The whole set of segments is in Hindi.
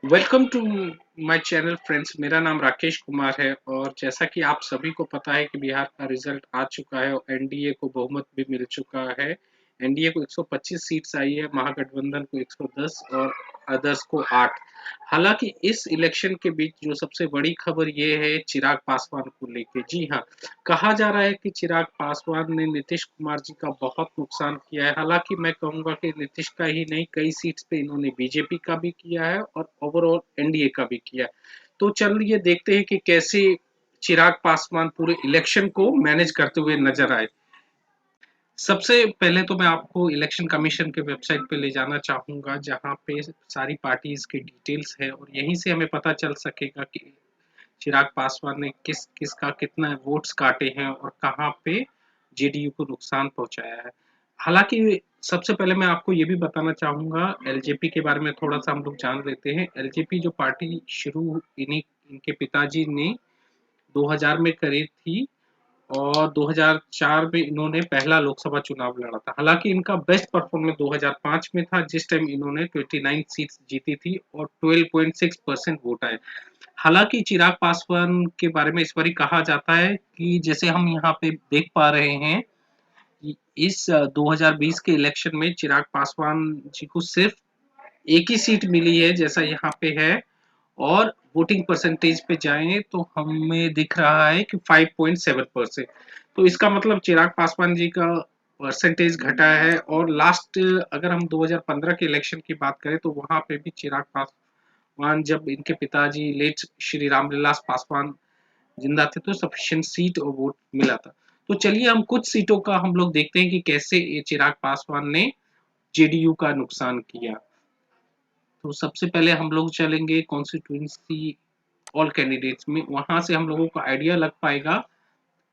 Welcome to my channel friends. मेरा नाम राकेश कुमार है और जैसा कि आप सभी को पता है कि बिहार का रिजल्ट आ चुका है और एनडीए को बहुमत भी मिल चुका है। एनडीए को 125 सीट्स आई है, महागठबंधन को 110 और अदर्स को 8। हालांकि इस इलेक्शन के बीच जो सबसे बड़ी खबर ये है चिराग पासवान को लेके। जी हाँ, कहा जा रहा है कि चिराग पासवान ने नीतीश कुमार जी का बहुत नुकसान किया है। हालांकि मैं कहूंगा कि नीतीश का ही नहीं, कई सीट्स पे इन्होंने बीजेपी का भी किया है और ओवरऑल एनडीए का भी किया है। तो चलिए देखते हैं कि कैसे चिराग पासवान पूरे इलेक्शन को मैनेज करते हुए नजर आए। सबसे पहले तो मैं आपको इलेक्शन कमीशन के वेबसाइट पे ले जाना चाहूंगा, जहां पे सारी पार्टीज की डिटेल्स है और यहीं से हमें पता चल सकेगा कि चिराग पासवान ने किस किस का कितना वोट्स काटे हैं और कहाँ पे जेडीयू को नुकसान पहुंचाया है। हालांकि सबसे पहले मैं आपको ये भी बताना चाहूंगा, एलजेपी के बारे में थोड़ा सा हम लोग जान लेते हैं। एलजेपी जो पार्टी शुरू इन्हीं इनके पिताजी ने 2000 में करी थी और 2004 में इन्होंने पहला लोकसभा चुनाव लड़ा था। हालांकि इनका बेस्ट परफॉर्मेंस 2005 में था, जिस टाइम इन्होंने 29 सीट्स जीती थी और 12.6% वोट आए। हालांकि चिराग पासवान के बारे में इस बार कहा जाता है कि जैसे हम यहाँ पे देख पा रहे हैं कि इस 2020 के इलेक्शन में चिराग पासवान जी को सिर्फ एक ही सीट मिली है, जैसा यहाँ पे है। और वोटिंग परसेंटेज पे जाएं तो हमें दिख रहा है कि 5.7%। तो इसका मतलब चिराग पासवान जी का परसेंटेज घटा है। और लास्ट अगर हम 2015 के इलेक्शन की बात करें तो वहां पे भी चिराग पासवान, जब इनके पिताजी लेट श्री रामविलास पासवान जिंदा थे, तो सफिशिएंट सीट और वोट मिला था। तो चलिए हम कुछ सीटों का हम लोग देखते हैं कि कैसे ये चिराग पासवान ने जेडीयू का नुकसान किया। तो सबसे पहले हम लोग चलेंगे कॉन्स्टिट्यूंसी ऑल कैंडिडेट्स में, वहां से हम लोगों को आइडिया लग पाएगा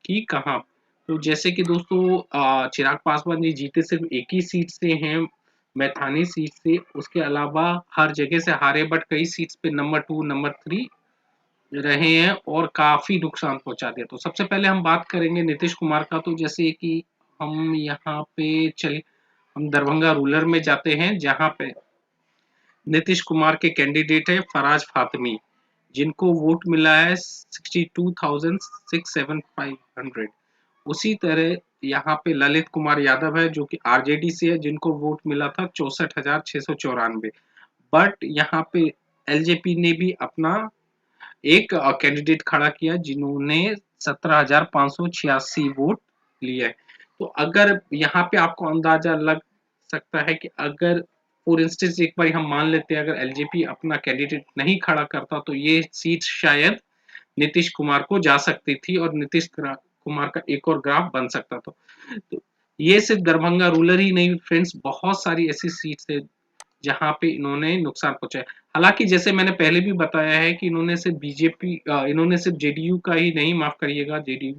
कि कहाँ। तो जैसे कि दोस्तों, चिराग पासवान जी जीते सिर्फ एक ही सीट से हैं, मैथानी सीट से। उसके अलावा हर जगह से हारे, बट कई सीट्स पे नंबर 2 नंबर 3 रहे हैं और काफी नुकसान पहुंचा दिया। तो सबसे पहले हम बात करेंगे नीतीश कुमार का। तो जैसे कि हम यहाँ पे चले, हम दरभंगा रूरल में जाते हैं, जहाँ पे नीतीश कुमार के कैंडिडेट है फराज फातमी, जिनको वोट मिला है 62,675। उसी तरह यहाँ पे ललित कुमार यादव है, जो कि आरजेडी से है, जिनको वोट मिला था 64,694। बट यहाँ पे एलजेपी ने भी अपना एक कैंडिडेट खड़ा किया, जिन्होंने 17,586 वोट लिए। तो अगर यहाँ पे आपको अंदाजा लग सकता है कि अगर फॉर इंस्टेंस एक बार हम मान लेते हैं, अगर एलजेपी अपना कैंडिडेट नहीं खड़ा करता तो ये सीट शायद नीतीश कुमार को जा सकती थी और नीतीश कुमार का एक और ग्राफ बन सकता था। तो ये सिर्फ दरभंगा रूरल ही नहीं फ्रेंड्स, बहुत सारी ऐसी सीट्स है जहां पे इन्होंने नुकसान पहुंचाया। हालांकि जैसे मैंने पहले भी बताया है कि इन्होंने सिर्फ जेडीयू का ही नहीं, माफ करिएगा, जेडीयू,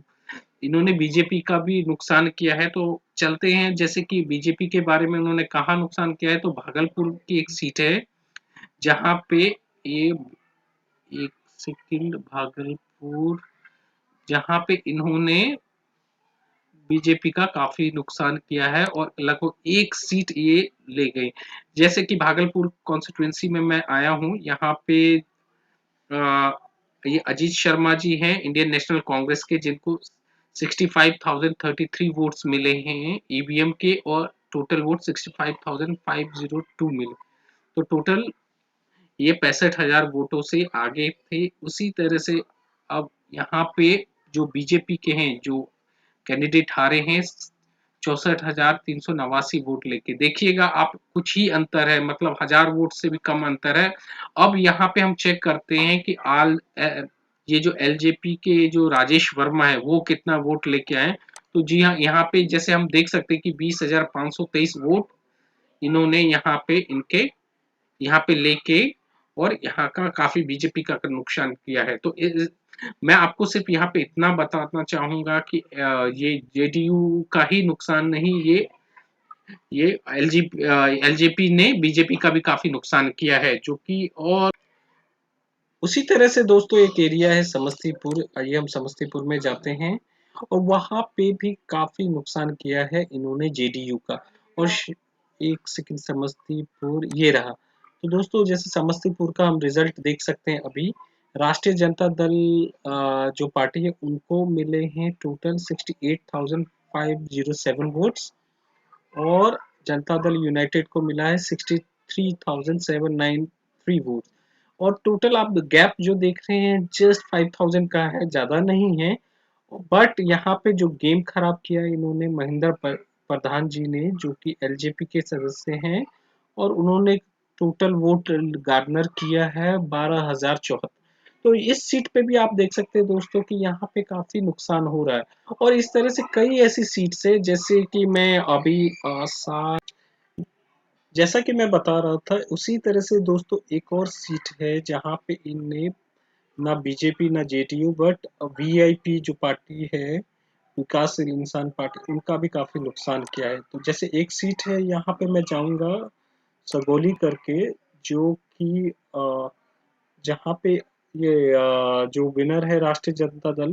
इन्होंने बीजेपी का भी नुकसान किया है। तो चलते हैं, जैसे कि बीजेपी के बारे में उन्होंने कहा नुकसान किया है, तो भागलपुर की एक सीट है जहां पे ये, एक सेकंड, भागलपुर, जहां पे इन्होंने बीजेपी का काफी नुकसान किया है और लगभग एक सीट ये ले गई। जैसे कि भागलपुर कॉन्स्टिट्यूंसी में मैं आया हूँ, यहाँ पे अ, ये अजीत शर्मा जी हैं इंडियन नेशनल कांग्रेस के, जिनको 65,033 वोट्स मिले हैं ईवीएम के, और टोटल वोट 65,502 मिले। तो टोटल ये 65,000 वोटों से आगे थे। उसी तरह से अब यहाँ पे जो बीजेपी के हैं, जो कैंडिडेट हारे हैं 64,389 वोट लेके, देखिएगा आप, कुछ ही अंतर है, मतलब 1000 वोट से भी कम अंतर है। अब यहाँ पे हम चेक करते हैं कि ये जो एलजेपी के जो राजेश वर्मा है वो कितना वोट लेके आए। तो जी हाँ, यहाँ पे जैसे हम देख सकते हैं कि 20,523 वोट इन्होंने यहाँ पे लेके और यहाँ का काफी बीजेपी का नुकसान किया है। तो मैं आपको सिर्फ यहाँ पे इतना बताना चाहूंगा कि ये जेडीयू का ही नुकसान नहीं, ये एलजेपी ने बीजेपी का भी काफी नुकसान किया है, जो कि। और उसी तरह से दोस्तों एक एरिया है समस्तीपुर, आइए हम समस्तीपुर में जाते हैं, और वहां पे भी काफी नुकसान किया है इन्होंने जेडीयू का। और एक सेकंड, समस्तीपुर ये रहा। तो दोस्तों जैसे समस्तीपुर का हम रिजल्ट देख सकते हैं अभी। राष्ट्रीय जनता दल जो पार्टी है उनको मिले हैं टोटल 68,507 वोट्स, और जनता दल यूनाइटेड को मिला है 63,793 वोट। और टोटल आप गैप जो देख रहे हैं जस्ट 5,000 का है, ज्यादा नहीं है। बट यहाँ पे जो गेम खराब किया इन्होंने महेंद्र प्रधान जी ने, जो कि एलजेपी के सदस्य हैं, और उन्होंने टोटल वोट गार्नर किया है 12,074। तो इस सीट पे भी आप देख सकते हैं दोस्तों कि यहाँ पे काफी नुकसान हो रहा है। और इस तरह से कई ऐसी सीट्स है, जैसे कि मैं अभी जैसा कि मैं बता रहा था, उसी तरह से दोस्तों एक और सीट है जहाँ पे इनने ना बीजेपी ना जेडीयू बट वीआईपी जो पार्टी है, विकासशील इंसान पार्टी, उनका भी काफी नुकसान किया है। तो जैसे एक सीट है यहाँ पे मैं जाऊंगा सगोली करके, जो कि जहाँ पे ये जो विनर है राष्ट्रीय जनता दल,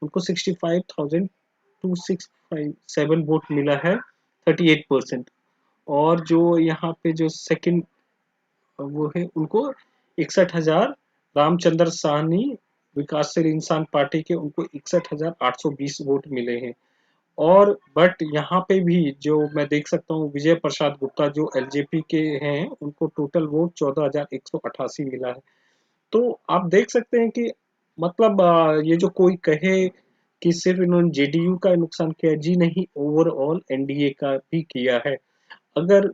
उनको 65,267 वोट मिला है, 38%। और जो यहाँ पे जो सेकंड वो है उनको 61,000, रामचंद्र साहनी विकासशील इंसान पार्टी के, उनको 61,820 वोट मिले हैं। और बट यहाँ पे भी जो मैं देख सकता हूँ, विजय प्रसाद गुप्ता जो एलजेपी के हैं, उनको टोटल वोट 14,188 मिला है। तो आप देख सकते हैं कि मतलब ये जो कोई कहे कि सिर्फ इन्होंने जेडीयू का नुकसान किया है, जी नहीं, ओवरऑल एनडीए का भी किया है। अगर